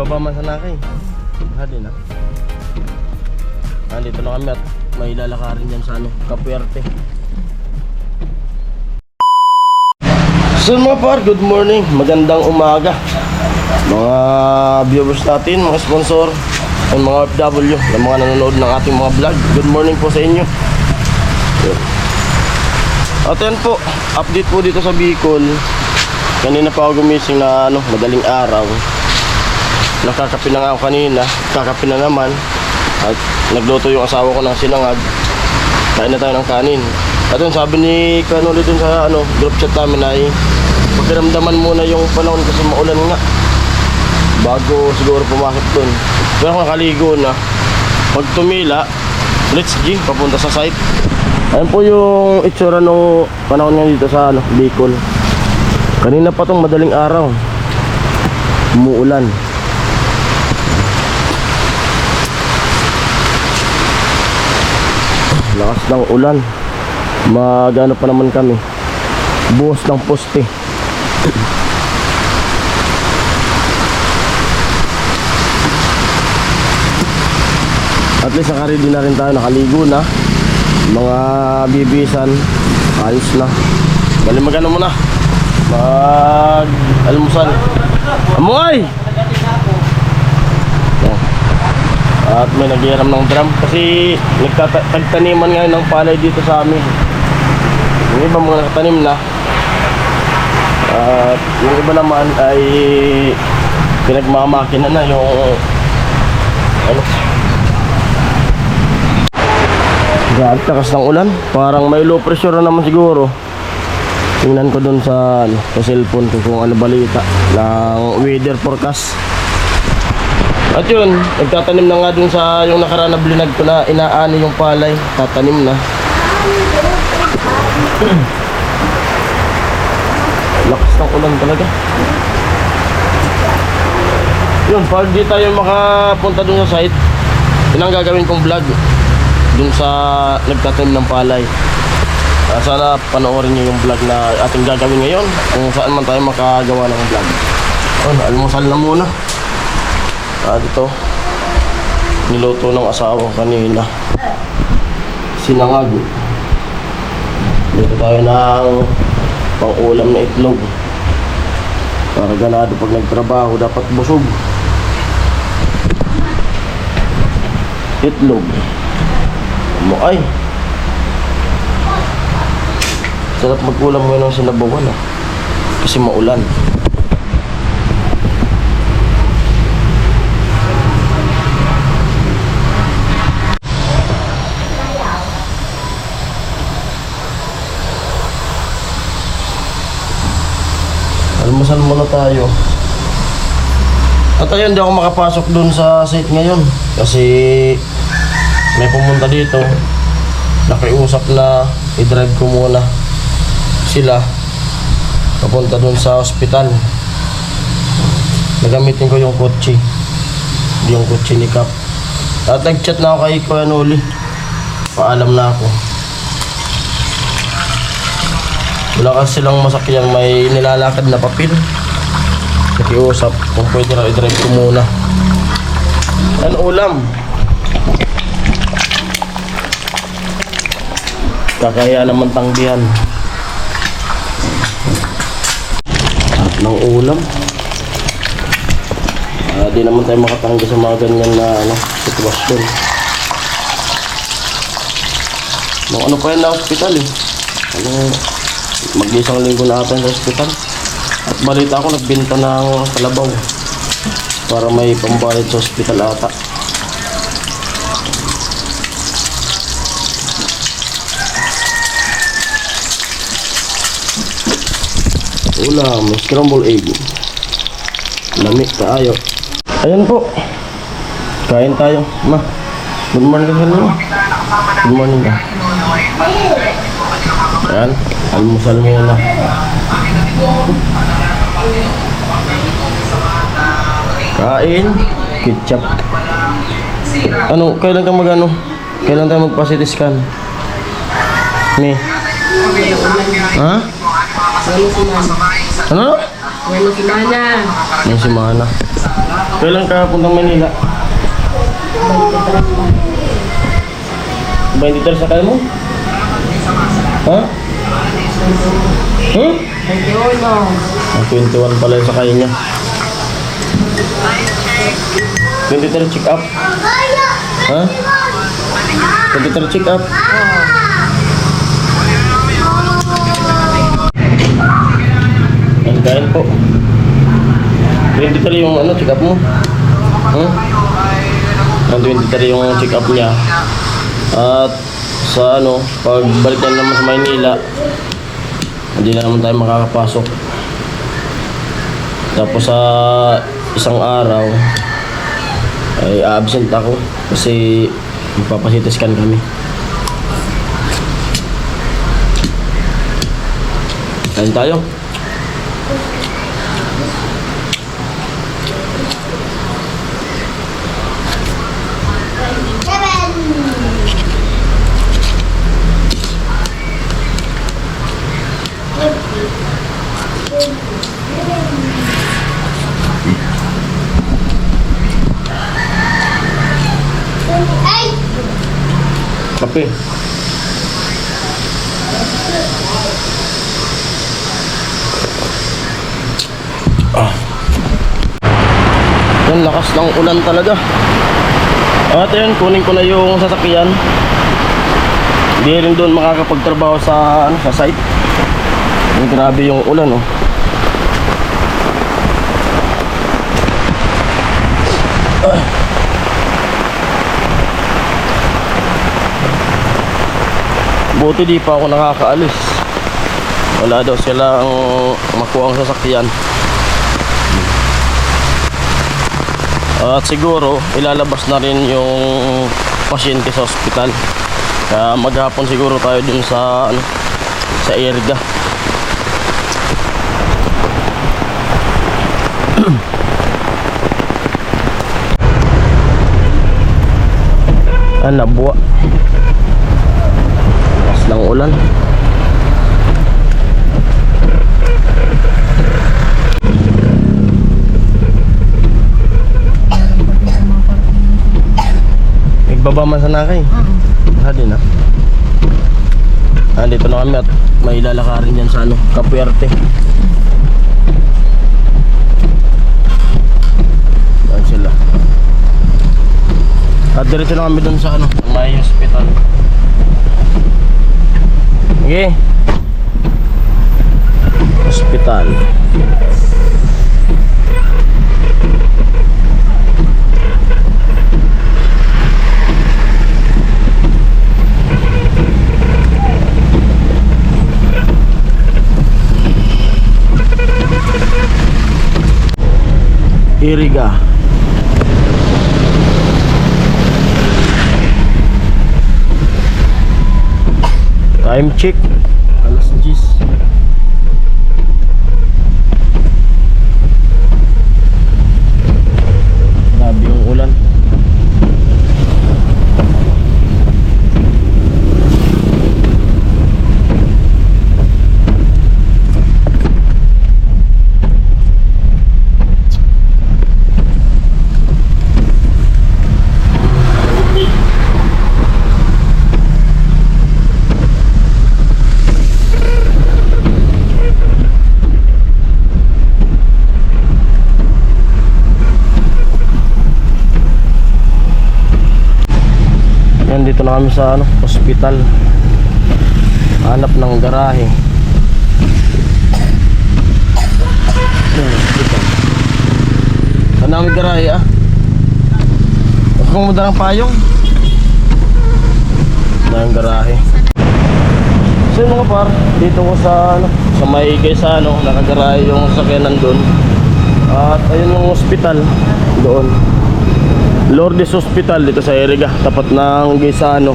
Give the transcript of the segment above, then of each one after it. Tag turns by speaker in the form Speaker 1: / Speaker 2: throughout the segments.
Speaker 1: Bababa man sa nakay. Hali na. Nandito na kami at may lalakarin dyan sa Kapuerte. So mga par, good morning. Magandang umaga. Mga viewers natin, mga sponsor, at mga OFW na mga nanonood ng ating mga vlog. Good morning po sa inyo. At yan po, update po dito sa Bicol. Kanina pa ako gumising na madaling araw. Nakakape na nga ako kanina, kakape na naman. At nagluto yung asawa ko ng sinangag. Kain na tayo ng kanin. At yun, sabi ni Kanuli dun sa group chat namin ay magkiramdaman muna yung panahon kasi maulan nga bago siguro pumasok dun. Pero kung nakaligo na, pag tumila, let's go, papunta sa site. Ayun po yung itsura nung panahon nga dito sa Bicol. Kanina pa tong madaling araw, umuulan. Lakas ng ulan. Magano pa naman kami, buhos ng poste. At least nakaready na rin tayo, nakaligo na. Mga bibisan, ayos na. Bali magano muna, mag almusal. Amoy! At may naghiram ng drum kasi nagtagtaniman ngayon ng palay dito sa amin. Yung iba mga nakatanim na. At yung iba naman ay pinagmamakina na yung grabe, takas ng ulan. Parang may low pressure na naman siguro. Tingnan ko dun sa cellphone ko kung ano balita ng weather forecast. At yun, nagtatanim na nga dun sa yung nakaraan na blinag ko na inaani yung palay. Tatanim na. Lakas ng ulan talaga. Yun, pag di tayo makapunta dun sa site, yun ang gagawin kong vlog dun sa nagtatanim ng palay. Sana panoorin nyo yung vlog na ating gagawin ngayon, kung saan man tayo makagawa ng vlog. Almusal na muna. Ito, niluto ng asawa kanina, sinangag. Dito tayo ng pang-ulam na itlog. Para ganado pag nagtrabaho, dapat busog. Itlog. Ay, sarap mag-ulam ngayon ng sinabawan kasi maulan. Almusal muna tayo. At ayun, di ako makapasok dun sa site ngayon kasi may pumunta dito. Nakiusap na i-drive ko muna sila papunta dun sa ospital. Nagamitin ko yung kotse ni Kap. At nag-chat na ako kay Kanuli, paalam na ako. Wala kasi silang masakyan, may nilalakad na papel. Nakiusap kung pwede na i-drive ko muna. Ano ulam? Kakaya naman tanggihan ng ulam. Di naman tayo makatanggi sa mga ganyan na sitwasyon. Ano pa yan na hospital mag-isang linggo na ata sa hospital. At balita ko nagbenta ng kalabaw para may pambayad sa hospital ata. Ulam, scrambled egg. Lamig tayo. Ayan po, kain tayo. Ma, good morning ka na. Good morning ka. Ayan, almusal muna. Kain, ketchup. Kailan ka kailan tayo magpa-CT scan? Me? Ha?
Speaker 2: Ano? Buenos semana.
Speaker 1: Buenos semana. Kailan ka puntang Manila? 23 sa kaya mo? Ha? Hmm? 21 pala yung sakay niya. 23 check up? Ha? 23 check up? Ang kain po. 23 yung ano, check up mo? Ang 23 yung check up niya. At sa ano, pag balik na naman sa Maynila, hindi na naman tayo makakapasok. Tapos sa isang araw ay absent ako kasi magpapasita scan kami. Kain tayo. Kape. Yan, lakas ng ulan talaga. At yun, kunin ko na yung sasakyan. Hindi rin doon makakapagtrabaho sa ano, sa site. Grabe yung ulan, oh. Buti di pa ako nakakaalis. Wala daw silang makuha ang sasakyan. At siguro ilalabas na rin yung pasyente sa ospital. Kaya maghapon siguro tayo dun sa ano, sa Erga. Nabuwa. Ng ulan. Nagbaba man sa nakay. Din na. Dito na kami at may lalakarin yan sa ano, Capuerte. Yan sila. At diretso na kami dun sa ano, may hospital. Okay. Hospital. Iriga. Time check. Alas 10. Grabe yung ulan. Dito na kami sa ano, hospital. Hanap ng garahe. Saan namin garahe ah? Huwag mong madalang payong. Na yung garahe. So yun mga par, dito ko sa ano, sa may kaysa ano, nakagarahe yung sakyanan doon. At ayun yung hospital doon. Lourdes Hospital dito sa Iriga, tapat ng Gaisano.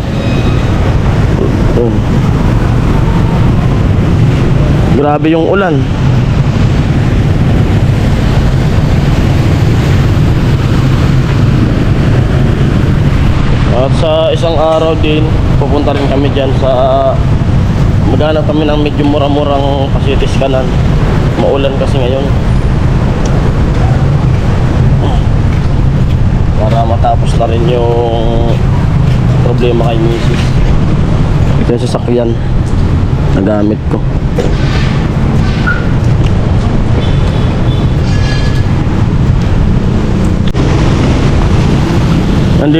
Speaker 1: Grabe yung ulan. At sa isang araw din, pupunta rin kami dyan sa maghanap kami ng medyo mura-murang pasitis kanan. Maulan kasi ngayon. para matapos na rin yung problema kay Mrs. Ito yung sasakyan na gamit ko. Hindi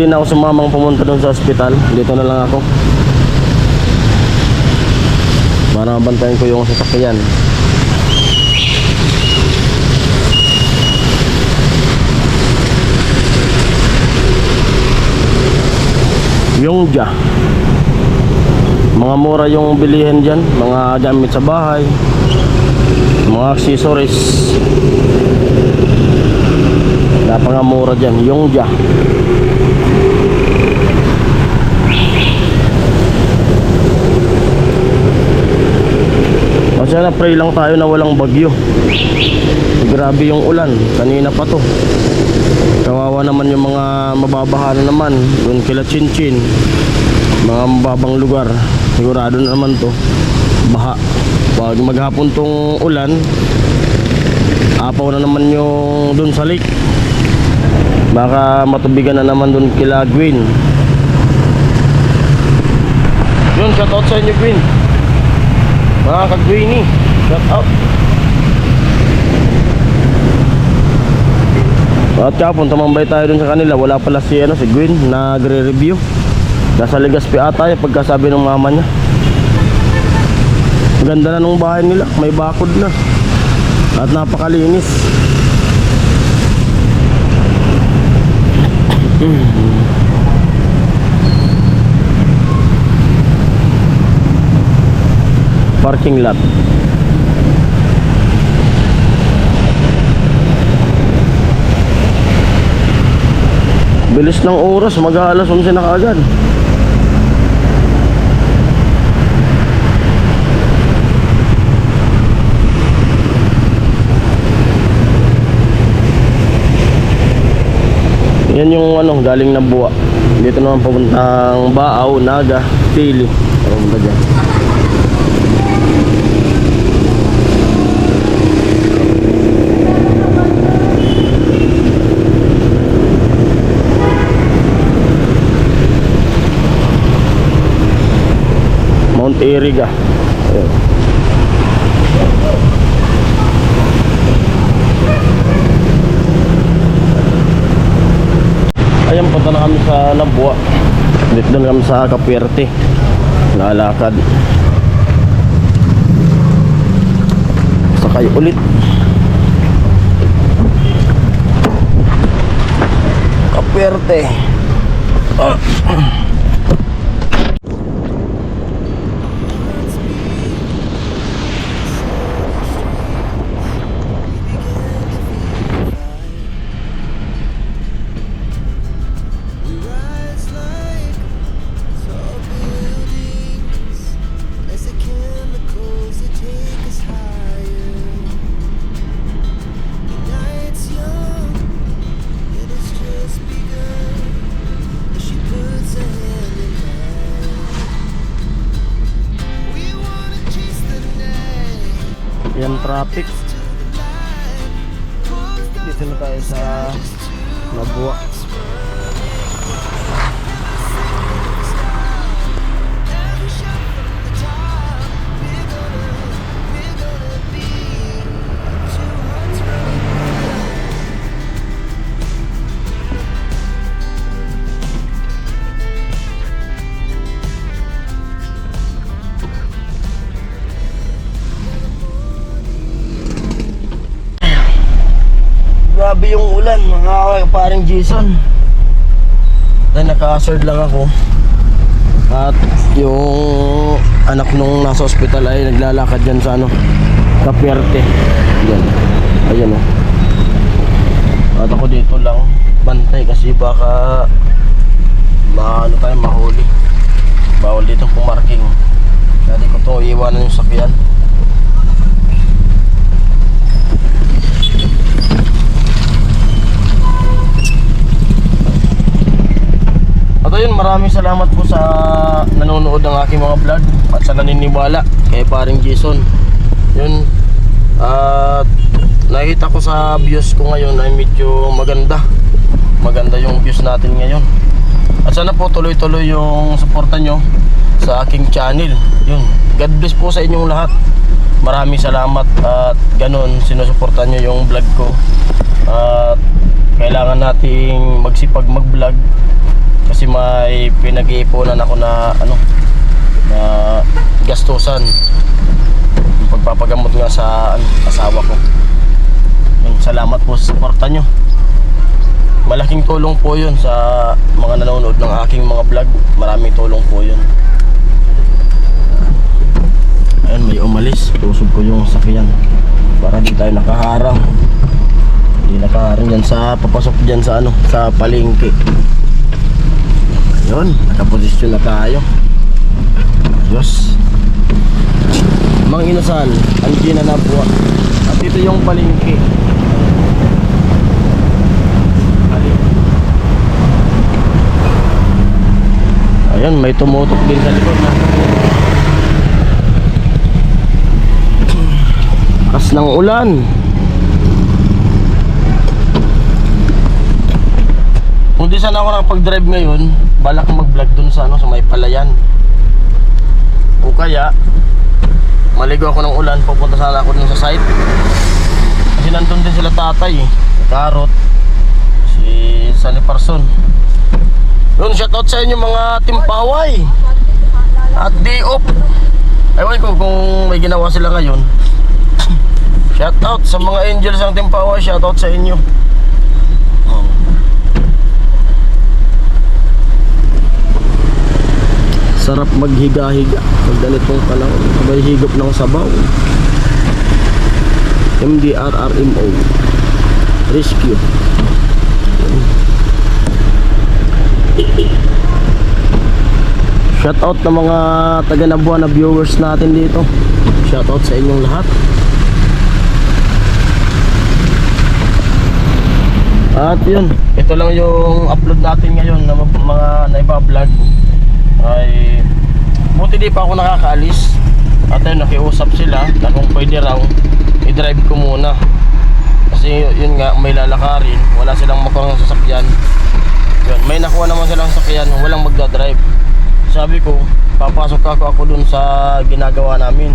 Speaker 1: na ako sumamang pumunta doon sa ospital. Dito na lang ako para mabantayan ko yung sasakyan. Yongja, mga mura yung bilihin dyan, mga gamit sa bahay, mga accessories, napangamura dyan. Yongja. Sana pray lang tayo na walang bagyo. Grabe yung ulan, kanina pa to. Kawawa naman yung mga mababaha na naman doon kila Chinchin, mga mababang lugar. Sigurado na naman to baha. Pag maghapon tong ulan, apaw na naman yung doon sa lake. Baka matubigan na naman doon kila Gwen. Yun, shout out sa inyo Gwen, mga ka-Gwenny, shout out. At kapon, tumambay tayo dun sa kanila. Wala pala si Gwen, nagre-review. Nasa Legazpi ata yung pagkasabi ng mama niya. Maganda na nung bahay nila, may bakod na at napakalinis. Parking lot. Bilis ng oras, mag-aalas 11 na kaagad. Yan yung galing na Buwa. Dito naman papuntang Baaw, Naga, Tili. Papunta dyan. Mount Iriga. Ayun. Ayan, punta na kami sa Nabua. Dito na kami sa Capierte. Lalakad. Sakay ulit. Capierte. Yan, traffic. Dito na tayo sa Nabua. Grabe yung ulan, mga paring Jason. Dahil naka-surd lang ako. At yung anak nung nasa ospital ay naglalakad dyan sa Capierte. Yan. Ayan o. At ako dito lang bantay kasi baka tayo mahuli. Bawal dito pumarking. Kaya di ko to iwanan yung sakyan. At ayun, maraming salamat po sa nanonood ng aking mga vlog at sa naniniwala kay paring Jason. Yun, at nakita ko sa views ko ngayon ay medyo maganda. maganda yung views natin ngayon. At sana po tuloy-tuloy yung suporta nyo sa aking channel. Yun, God bless po sa inyong lahat. Maraming salamat at ganun sinusuportan nyo yung vlog ko. At kailangan nating magsipag mag-vlog kasi may pinag-iipunan ako na na gastusan, yung pagpapagamot nga sa asawa ko. Yun, salamat po sa suporta nyo. Malaking tulong po yun sa mga nanonood ng aking mga vlog. Maraming tulong po yun. Ayun, may umalis. Tusog ko yung sakyan para di tayo nakaharang. Hindi nakaharang dyan sa papasok dyan sa sa palengke. Ayun, nakaposisyon na tayo. Diyos. Mang Inasal, Angina na po. At ito yung palengke. Ayan, may tumutok din sa likod na. Kas ng ulan. Kung di sana ako nakapag-drive ngayon, balak mag-vlog dun sa sa may palayan. O kaya maligo ako ng ulan, pupunta sana ako dun sa site. Kasi nandun din sila tatay Karot, si Sally Parson. Yun, shoutout sa inyo mga Timpaway at Diop. Ewan ko kung may ginawa sila ngayon. Shoutout sa mga angels ng Timpaway, shoutout sa inyo. Sarap maghiga-higa pag ganitong panahon, may higop ng sabaw. MDRRMO Rescue. Shoutout na mga taga-Nabuan na viewers natin dito. Shoutout sa inyong lahat. At yun, ito lang yung upload natin ngayon na mga naiba-vlog. Ay buti di pa ako nakakaalis. At ayun, nakiusap sila na kung pwede raw i-drive ko muna. Kasi yun nga, may lalakarin, wala silang makuha ng sasakyan. Yun, may nakuha naman silang sasakyan, walang magdadrive. Sabi ko, papasok ako dun sa ginagawa namin.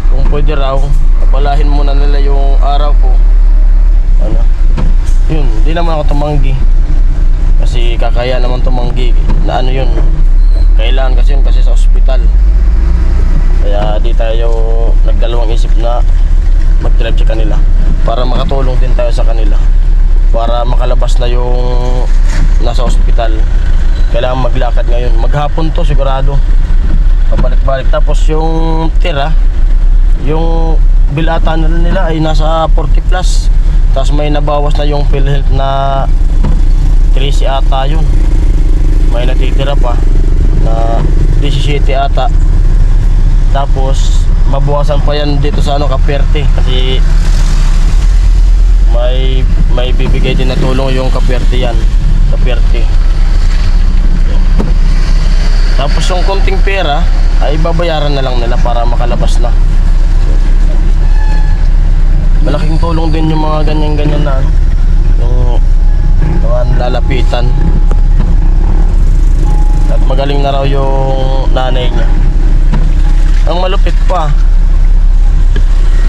Speaker 1: Kung pwede raw, abalahin muna nila yung araw ko. Yun, di naman ako tumanggi. Kasi kakaya naman tumanggi na yun. Kailangan kasi yun kasi sa ospital. Kaya di tayo nagdalawang isip na mag-drive sa kanila para makatulong din tayo sa kanila. Para makalabas na yung nasa ospital. Kailangan maglakad ngayon. Maghapon to sigurado. Pabalik-balik. Tapos yung tira, yung bilata nila ay nasa 40 plus. Tapos may nabawas na yung PhilHealth na 13 ata yun. May natitira pa na 17 ata. Tapos mabawasan pa yan dito sa Kaperte. Kasi may bibigay din na tulong yung Kaperte yan. Kaperte. Tapos yung konting pera ay babayaran na lang nila para makalabas na. Malaking tulong din yung mga ganyan-ganyan na yung lalapitan. At magaling na raw yung nanay niya. Ang malupit pa,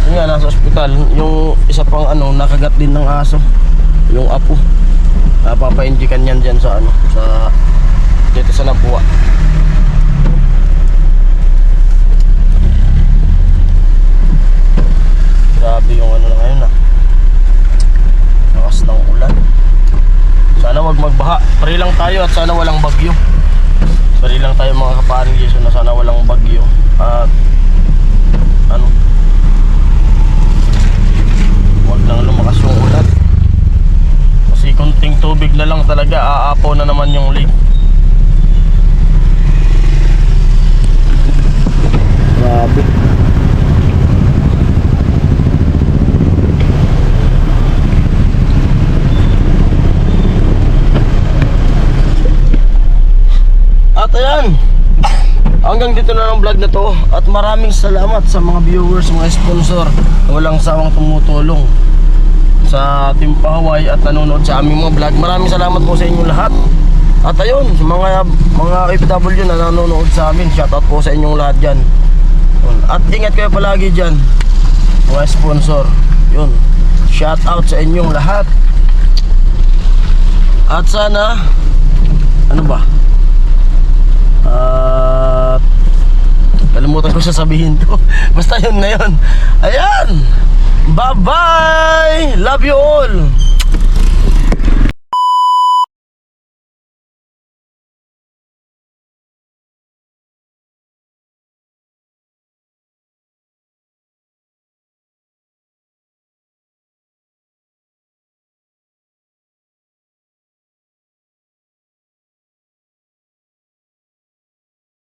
Speaker 1: yun nga, nasa ospital. Yung isa pang nakagat din ng aso, yung apo. Papainjikan yan dyan sa dito sa Nabuan. Grabe yung na ngayon lakas ng ulan. Sana wag magbaha. Pari lang tayo at sana walang bagyo. Pari lang tayo mga kaparing Jason na sana walang bagyo. At wag lang lumakas yung ulan. Kasi kunting tubig na lang talaga, aapaw na naman yung lake. Grabe. At ayan, hanggang dito na ang vlog na to. At maraming salamat sa mga viewers, mga sponsor na walang sawang tumutulong sa Team Pahaway at nanonood sa aming mga vlog. Maraming salamat po sa inyo lahat. At ayun, sa mga OFW na nanonood sa amin, shoutout po sa inyong lahat dyan. At ingat kayo palagi dyan, mga sponsor. Yun, shoutout sa inyong lahat. At sana, ano ba? Kalimutan ko sasabihin to. Basta yun na yun. Ayan! Bye-bye! Love you all!